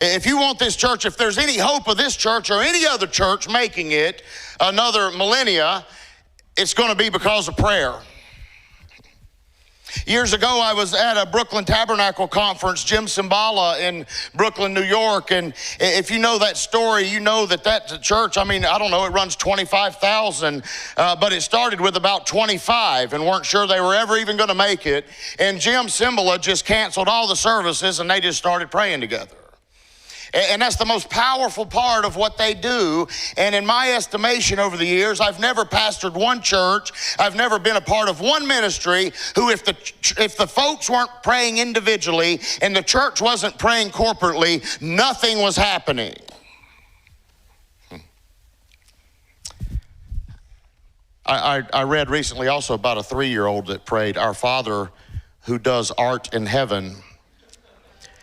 If you want this church, if there's any hope of this church or any other church making it another millennia, it's going to be because of prayer. Years ago, I was at a Brooklyn Tabernacle conference, Jim Cymbala in Brooklyn, New York. And if you know that story, you know that church, I don't know, it runs 25,000, but it started with about 25 and weren't sure they were ever even going to make it. And Jim Cymbala just canceled all the services and they just started praying together. And that's the most powerful part of what they do. And in my estimation over the years, I've never pastored one church. I've never been a part of one ministry who, if the folks weren't praying individually and the church wasn't praying corporately, nothing was happening. I read recently also about a 3-year-old that prayed, "Our Father who does art in heaven."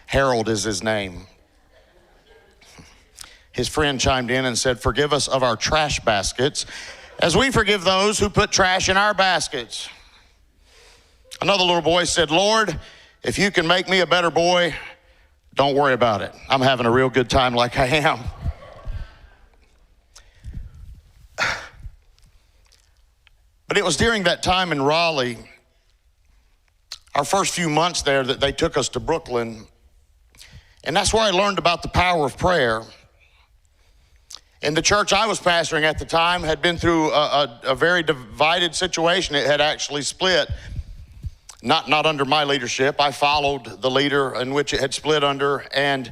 Harold is his name. His friend chimed in and said, "Forgive us of our trash baskets as we forgive those who put trash in our baskets." Another little boy said, "Lord, if you can make me a better boy, don't worry about it. I'm having a real good time like I am." But it was during that time in Raleigh, our first few months there, that they took us to Brooklyn. And that's where I learned about the power of prayer. And the church I was pastoring at the time had been through a very divided situation. It had actually split, not under my leadership. I followed the leader in which it had split under, and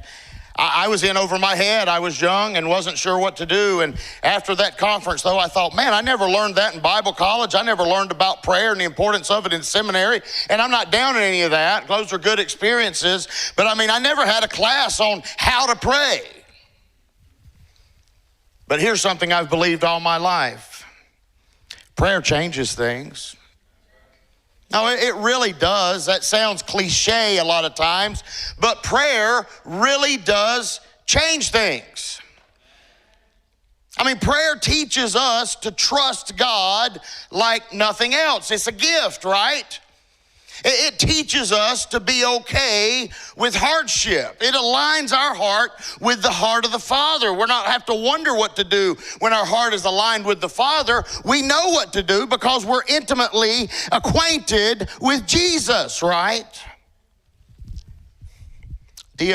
I was in over my head. I was young and wasn't sure what to do. And after that conference, though, I thought, man, I never learned that in Bible college. I never learned about prayer and the importance of it in seminary. And I'm not down in any of that. Those are good experiences. But I never had a class on how to pray. But here's something I've believed all my life. Prayer changes things. No, it really does. That sounds cliche a lot of times, but prayer really does change things. Prayer teaches us to trust God like nothing else. It's a gift, right? It teaches us to be okay with hardship. It aligns our heart with the heart of the Father. We're not have to wonder what to do when our heart is aligned with the Father. We know what to do because we're intimately acquainted with Jesus, right? D.L.